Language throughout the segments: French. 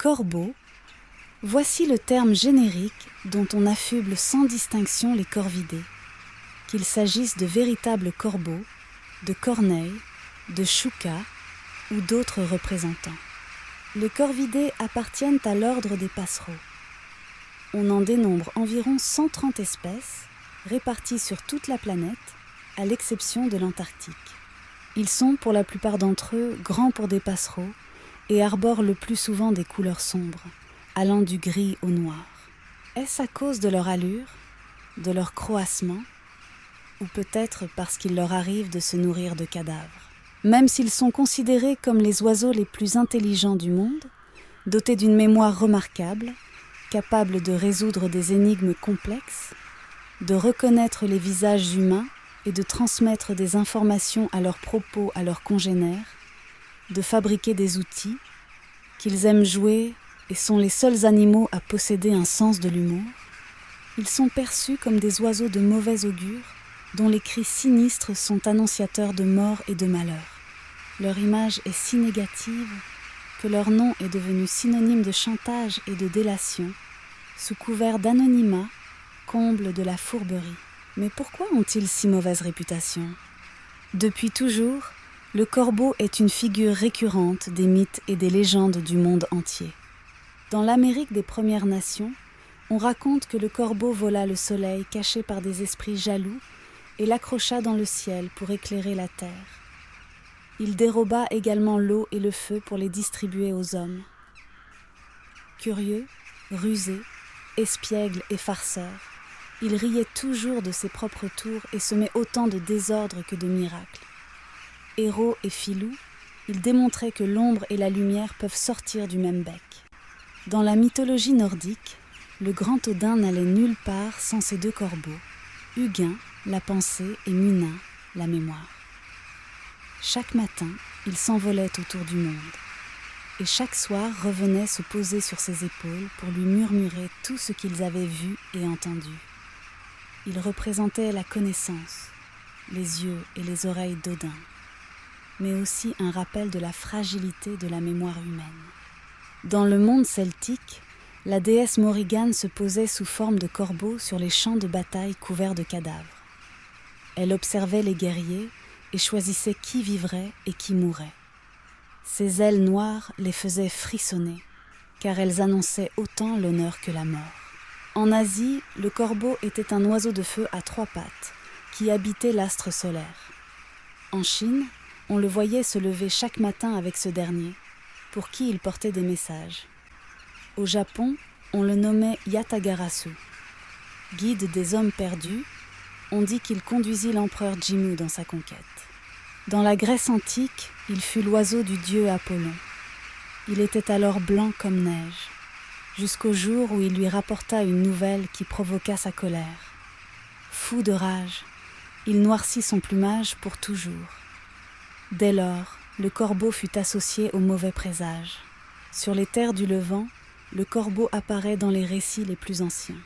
Corbeau, voici le terme générique dont on affuble sans distinction les corvidés, qu'il s'agisse de véritables corbeaux, de corneilles, de choucas ou d'autres représentants. Les corvidés appartiennent à l'ordre des passereaux. On en dénombre environ 130 espèces, réparties sur toute la planète, à l'exception de l'Antarctique. Ils sont, pour la plupart d'entre eux, grands pour des passereaux et arborent le plus souvent des couleurs sombres, allant du gris au noir. Est-ce à cause de leur allure, de leur croassement, ou peut-être parce qu'il leur arrive de se nourrir de cadavres? Même s'ils sont considérés comme les oiseaux les plus intelligents du monde, dotés d'une mémoire remarquable, capables de résoudre des énigmes complexes, de reconnaître les visages humains et de transmettre des informations à leur propos à leurs congénères, de fabriquer des outils, qu'ils aiment jouer et sont les seuls animaux à posséder un sens de l'humour, ils sont perçus comme des oiseaux de mauvais augure dont les cris sinistres sont annonciateurs de mort et de malheur. Leur image est si négative que leur nom est devenu synonyme de chantage et de délation, sous couvert d'anonymat, comble de la fourberie. Mais pourquoi ont-ils si mauvaise réputation? Depuis toujours, le corbeau est une figure récurrente des mythes et des légendes du monde entier. Dans l'Amérique des Premières Nations, on raconte que le corbeau vola le soleil caché par des esprits jaloux et l'accrocha dans le ciel pour éclairer la terre. Il déroba également l'eau et le feu pour les distribuer aux hommes. Curieux, rusé, espiègle et farceur, il riait toujours de ses propres tours et semait autant de désordre que de miracles. Héros et filou, il démontrait que l'ombre et la lumière peuvent sortir du même bec. Dans la mythologie nordique, le grand Odin n'allait nulle part sans ses deux corbeaux, Hugin, la pensée, et Munin, la mémoire. Chaque matin, il s'envolait autour du monde, et chaque soir revenait se poser sur ses épaules pour lui murmurer tout ce qu'ils avaient vu et entendu. Il représentait la connaissance, les yeux et les oreilles d'Odin, mais aussi un rappel de la fragilité de la mémoire humaine. Dans le monde celtique, la déesse Morrigan se posait sous forme de corbeau sur les champs de bataille couverts de cadavres. Elle observait les guerriers et choisissait qui vivrait et qui mourrait. Ses ailes noires les faisaient frissonner, car elles annonçaient autant l'honneur que la mort. En Asie, le corbeau était un oiseau de feu à 3 pattes, qui habitait l'astre solaire. En Chine, on le voyait se lever chaque matin avec ce dernier, pour qui il portait des messages. Au Japon, on le nommait Yatagarasu. Guide des hommes perdus, on dit qu'il conduisit l'empereur Jimmu dans sa conquête. Dans la Grèce antique, il fut l'oiseau du dieu Apollon. Il était alors blanc comme neige, jusqu'au jour où il lui rapporta une nouvelle qui provoqua sa colère. Fou de rage, il noircit son plumage pour toujours. Dès lors, le corbeau fut associé au mauvais présage. Sur les terres du Levant, le corbeau apparaît dans les récits les plus anciens.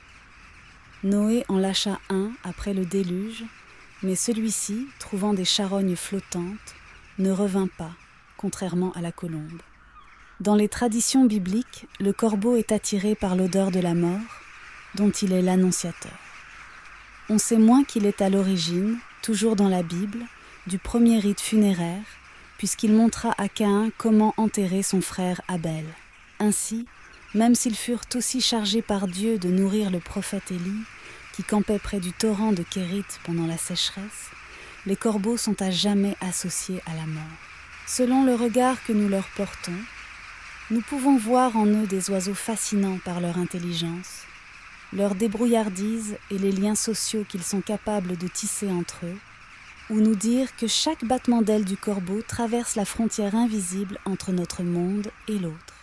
Noé en lâcha un après le déluge, mais celui-ci, trouvant des charognes flottantes, ne revint pas, contrairement à la colombe. Dans les traditions bibliques, le corbeau est attiré par l'odeur de la mort, dont il est l'annonciateur. On sait moins qu'il est à l'origine, toujours dans la Bible, du premier rite funéraire, puisqu'il montra à Caïn comment enterrer son frère Abel. Ainsi, même s'ils furent aussi chargés par Dieu de nourrir le prophète Élie, qui campait près du torrent de Kérit pendant la sécheresse, les corbeaux sont à jamais associés à la mort. Selon le regard que nous leur portons, nous pouvons voir en eux des oiseaux fascinants par leur intelligence, leur débrouillardise et les liens sociaux qu'ils sont capables de tisser entre eux, ou nous dire que chaque battement d'aile du corbeau traverse la frontière invisible entre notre monde et l'autre.